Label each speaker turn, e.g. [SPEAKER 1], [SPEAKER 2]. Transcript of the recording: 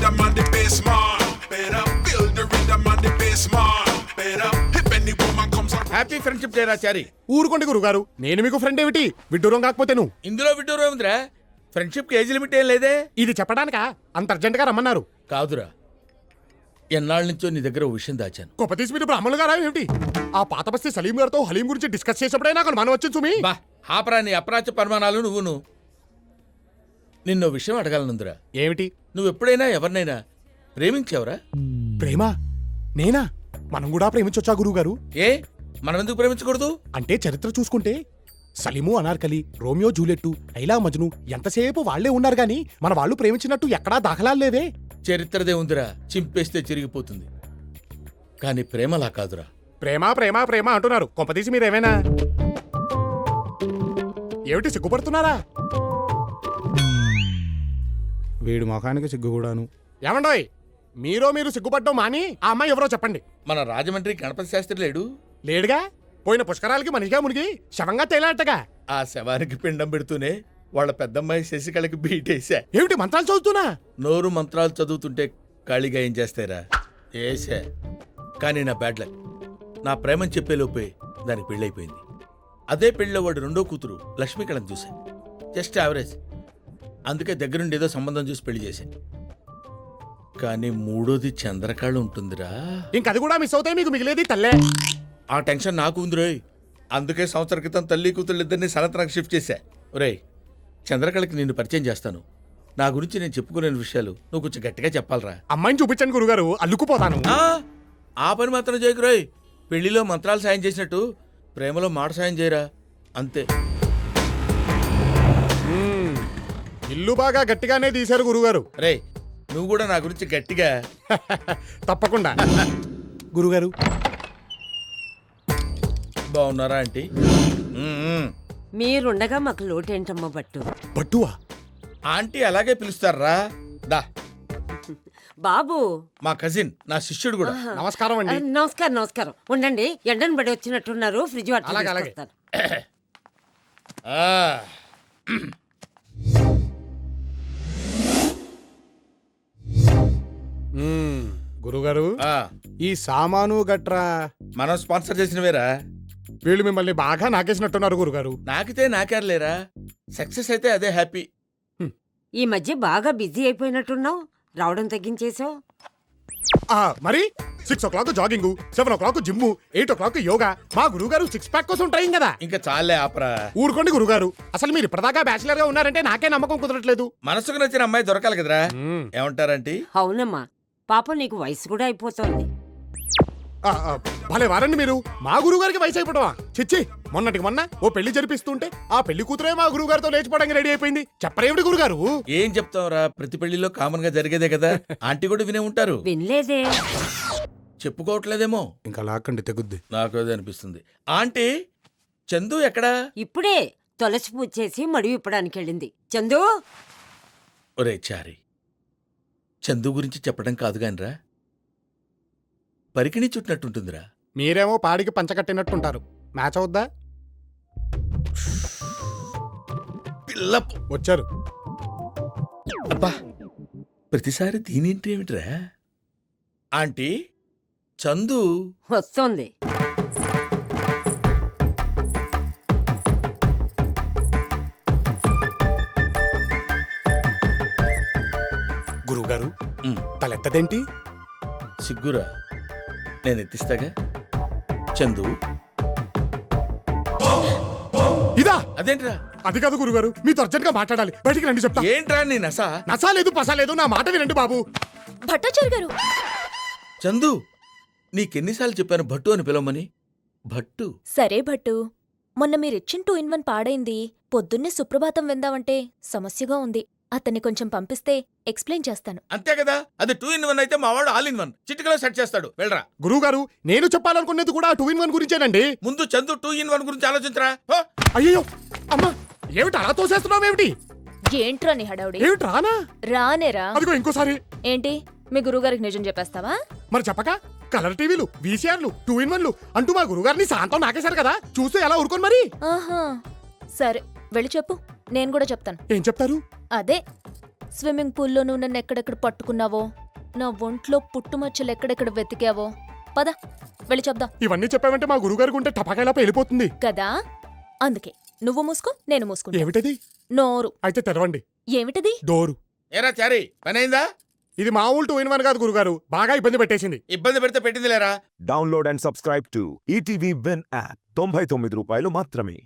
[SPEAKER 1] rhythm and the bass man. Better build the rhythm and the bass man. Better if any woman comes around.
[SPEAKER 2] Happy friendship day రాచారి.
[SPEAKER 3] ఊరుకోండి గురుగారు, నేను మీకు friend ఏమిటి? విడ్డూరం కాకపోతే నువ్వు.
[SPEAKER 2] ఇందులో విడ్డూరం ఏముందిరా? ఫ్రెండ్షిప్ కి ఏజ్ లిమిట్ ఏం లేదే.
[SPEAKER 3] ఇది చెప్పడానికా అంత అర్జెంట్ గా రమ్మన్నారు?
[SPEAKER 2] కాదురా, ఎన్నాళ్ళ నుంచో నీ దగ్గర ఓ విషయం దాచాను.
[SPEAKER 3] గొప్పతీసి మీరు బ్రాహ్మణులు గారా ఏమిటి? ఆ పాత బస్తీ సలీం గారితో హలీం గురించి డిస్కస్ చేసేప్పుడే నాకు అనుమానం వచ్చింది సుమి.
[SPEAKER 2] బా ఆపరా నీ అప్రాచ్య పరిమాణాలు నువ్వును. నిన్నో విషయం అడగాలనుందిరా.
[SPEAKER 3] ఏమిటి?
[SPEAKER 2] నువ్వు ఎప్పుడైనా ఎవరినైనా ప్రేమించావురా?
[SPEAKER 3] ప్రేమ? నేనా? మనం కూడా ప్రేమించొచ్చా గురువుగారు?
[SPEAKER 2] ఏ మనం ఎందుకు ప్రేమించకూడదు?
[SPEAKER 3] అంటే చరిత్ర చూసుకుంటే సలీము అనార్కలి, రోమియో జూలియట్టు, లైలా మజ్ను ఎంతసేపు వాళ్లే ఉన్నారు గాని మన వాళ్ళు ప్రేమించినట్టు ఎక్కడా దాఖలాలు లేవే.
[SPEAKER 2] చరిత్రదే ఉందిరా, చింపేస్తే చిరిగిపోతుంది. కానీ ప్రేమలా కాదురా.
[SPEAKER 3] ప్రేమ ప్రేమ ప్రేమ అంటున్నారు, కొంపదీసి మీరేమైనా ఏమిటి సిగ్గుపడుతున్నారా? వీడు మొఖానికి సిగ్గు కూడాను. ఏమండోయ్, మీరు సిగ్గుపడ్డం మాని ఆ అమ్మాయి ఎవరో చెప్పండి.
[SPEAKER 2] మన రాజమండ్రి గణపతి శాస్త్రి లేడు?
[SPEAKER 3] లేడుగా. పోయిన పుష్కరాలకి మనిషిగా మునిగి శవంగా తేలాటగా.
[SPEAKER 2] ఆ శవానికి పిండం పెడుతూనే వాళ్ళ పెద్దమ్మాయి శశికళకి బీటేశా.
[SPEAKER 3] ఏమిటి మంత్రాలు చదువుతున్నా?
[SPEAKER 2] నోరు మంత్రాలు చదువుతుంటే ఖాళీగా ఏం చేస్తారా? ఏసా. కానీ నా బ్యాడ్ లక్, నా ప్రేమని చెప్పేలోపే దానికి పెళ్ళైపోయింది. అదే పెళ్ళిలో వాడు రెండో కూతురు లక్ష్మీకళని చూశా. Just average. అందుకే దగ్గరుండి ఏదో సంబంధం చూసి పెళ్లి చేశాను. కానీ మూడోది చంద్రకళ ఉంటుందిరా.
[SPEAKER 3] ఇంకది కూడా మిస్ అవుతాయి, మీకు మిగిలేది తల్లే.
[SPEAKER 2] ఆ టెన్షన్ నాకు ఉందిరోయ్. అందుకే సంవత్సరం క్రితం తల్లి కూతురు ఇద్దరిని సనతనకు షిఫ్ట్ చేశా. ఒరేయ్, చంద్రకళకి నిన్ను పరిచయం చేస్తాను. నా గురించి నేను చెప్పుకునే విషయాలు నువ్వు కొంచెం గట్టిగా చెప్పాలరా.
[SPEAKER 3] అమ్మాయిని చూపించండి గురుగారు, అల్లుకుపోతాను.
[SPEAKER 2] ఆ పని మాత్రం చేయకురోయ్. పెళ్లిలో మంత్రాలు సాయం చేసినట్టు ప్రేమలో మాట సాయం చేయరా, అంతే.
[SPEAKER 3] ఇల్లు బాగా గట్టిగానే తీశారు గురుగారు.
[SPEAKER 2] రే, నువ్వు కూడా నా గురించి గట్టిగా.
[SPEAKER 3] తప్పకుండా. గురుగారు
[SPEAKER 2] బాగున్నారా ఆంటీ?
[SPEAKER 4] మీరుండగా మాకు లోటేంటమ్మా బట్టు.
[SPEAKER 3] బట్టువా?
[SPEAKER 2] ఆంటీ అలాగే పిలుస్తారా. దా
[SPEAKER 4] బాబు,
[SPEAKER 2] మా కజిన్, నా శిష్యుడు కూడా.
[SPEAKER 3] నమస్కారం అండి.
[SPEAKER 4] నమస్కారం. ఉండండి, ఎండను పడి వచ్చినట్టున్నారు. ఫ్రిడ్జ్
[SPEAKER 3] అలాగే.
[SPEAKER 4] వాటర్.
[SPEAKER 3] గురుగారు, ఈ సామాను గట్రా
[SPEAKER 2] మనం స్పాన్సర్ చేసినవేరా.
[SPEAKER 3] వీళ్ళు మిమ్మల్ని బాగా నాకేసినట్టున్నారు గురుగారు.
[SPEAKER 2] నాకితే నాకేర్లేరా, సక్సెస్ అయితే అదే హ్యాపీ.
[SPEAKER 4] ఈ మధ్య బాగా బిజీ అయిపోయినట్టున్నావు, రావడం తగ్గించేసావు.
[SPEAKER 3] మరి 6 o'clock jogging, 7 o'clock gym, 8 o'clock yoga. మా గురుగారు 6 pack కోసం ట్రైన్ కదా.
[SPEAKER 2] ఇంకా చాలే ఆపరా.
[SPEAKER 3] ఊరుకోండి గురుగారు, అసలు మీరు ఇప్పటిదాకా బ్యాచిలర్ గా ఉన్నారంటే నాకే నమ్మకం కుదరట్లేదు.
[SPEAKER 2] మనసుకు నచ్చిన అమ్మాయి దొరకాలి కదరా. ఏమంటారంటే?
[SPEAKER 4] అవునమ్మా, పాప నీకు వయసు కూడా అయిపోతుంది.
[SPEAKER 3] భలే వారండి మీరు. మా గురుగారికి వయసు అయిపోవడమా? చిచ్చి, మొన్నటికి మొన్న ఓ పెళ్లి జరిపిస్తుంటే ఆ పెళ్లి కూతురే మా గురుగారితో లేచిపోవడానికి రెడీ అయిపోయింది. చెప్పరేమిటి గురుగారు?
[SPEAKER 2] ఏం చెప్తావురా, ప్రతి పెళ్లిలో కామన్ గా జరిగేదే కదా. ఆంటీ కూడా వినే ఉంటారు.
[SPEAKER 4] వినలేదే.
[SPEAKER 2] చెప్పుకోవట్లేదేమో.
[SPEAKER 3] ఇంకా లాక్కండి, తెగుద్ది.
[SPEAKER 2] నాకు అదే అనిపిస్తుంది. ఆంటీ, చందు ఎక్కడా?
[SPEAKER 4] ఇప్పుడే తులసి పూజ చేసి మడి విప్పడానికి వెళ్ళింది. చందు.
[SPEAKER 2] ఒరే చారి, చందు గురించి చెప్పడం కాదు కానిరా, పరికిణి చుట్టినట్టుంటుందిరా.
[SPEAKER 3] మీరేమో పాడికి పంచకట్టినట్టుంటారు. మ్యాచ్ అవుద్దా?
[SPEAKER 2] పిల్ల
[SPEAKER 3] వచ్చారు.
[SPEAKER 2] అబ్బా, ప్రతిసారి దీనింటి ఏమిట్రా? ఆంటీ, చందు
[SPEAKER 4] వస్తోంది.
[SPEAKER 3] గురువుగారు, తలెత్తదేంటి?
[SPEAKER 2] సిగ్గురా, నేను ఎత్తిస్తాగా. చందు,
[SPEAKER 3] ఇదా?
[SPEAKER 2] అదేంట్రా?
[SPEAKER 3] అది కాదు గురుగారు, మీతో అర్జెంట్ గా మాట్లాడాలి. బయటికి రండి చెప్తా.
[SPEAKER 2] ఏంట్రా నీ నసా?
[SPEAKER 3] నసా లేదు, పసా లేదు, నా మాట వినండి బాబు.
[SPEAKER 5] భట్టాచారి గారు.
[SPEAKER 2] చందు, నీకెన్నిసార్లు చెప్పాను భట్టు అని పిలవమని? భట్టు.
[SPEAKER 5] సరే భట్టు, మొన్న మీరిచ్చిన 2-in-1 పాడైంది. పొద్దున్నే సుప్రభాతం విందామంటే సమస్యగా ఉంది. అతన్ని కొంచెం పంపిస్తే ఎక్స్ప్లెయిన్ చేస్తాను.
[SPEAKER 2] అంతే కదా, అది 2-in-1 అయితే మా వాడు all-in-1 చిటికలో సెట్ చేస్తాడు. వెళ్ళరా.
[SPEAKER 3] గురువుగారు, నేను చెప్పాలనుకునేది కూడా 2-in-1 గురించేనండి.
[SPEAKER 2] ముందు చందు 2-in-1 గురించి ఆలోచించరా.
[SPEAKER 3] అయ్యో అమ్మా, ఏమిటి అలా తోసేస్తున్నావు? ఏమిటి
[SPEAKER 5] ఏంట్రా నీ హడావుడి?
[SPEAKER 3] ఏమిటి రానా?
[SPEAKER 5] రానేరా.
[SPEAKER 3] అదిగో ఇంకోసారి.
[SPEAKER 5] ఏంటి, మీ గురువుగారికి నిజం చెప్పేస్తావా?
[SPEAKER 3] మరి చెప్పక కలర్ టీవీలు, VCRలు, 2-in-1లు అంటూ మా గురుగారిని శాంతం నాకేశారు కదా. చూస్తే ఎలా ఊరుకోను మరి.
[SPEAKER 5] ఆహా, సరే వెళ్ళి చెప్పు, నేను కూడా చెప్తాను.
[SPEAKER 3] ఏం చెప్తారు?
[SPEAKER 5] అదే స్విమ్మింగ్ పూల్లో నువ్వు నన్ను ఎక్కడెక్కడ పట్టుకున్నావో, నా ఒంట్లో పుట్టుమచ్చలు ఎక్కడెక్కడ వెతికావో పద వెళ్ళి చెప్దాం.
[SPEAKER 3] ఇవన్నీ చెప్పామంటే మా గురుగారికి ఉంటే టపాకాయలా వెళ్ళిపోతుంది
[SPEAKER 5] కదా అందుకే నువ్వు మూసుకో, నేను మూసుకుంటా.
[SPEAKER 3] ఏమిటది?
[SPEAKER 5] నోరు.
[SPEAKER 3] అయితే తెరవండి
[SPEAKER 5] ఏమిటది?
[SPEAKER 3] డోరు.
[SPEAKER 2] ఏరా చారీ పని అయిందా?
[SPEAKER 3] ఇది మామూలు 2-in-1 కాదు గురుగారు, బాగా ఇబ్బంది పెట్టేసింది.
[SPEAKER 2] ఇబ్బంది పెడితే పెట్టింది లేరా.
[SPEAKER 6] Download and subscribe to ETV win app. 99 రూపాయలు మాత్రమే.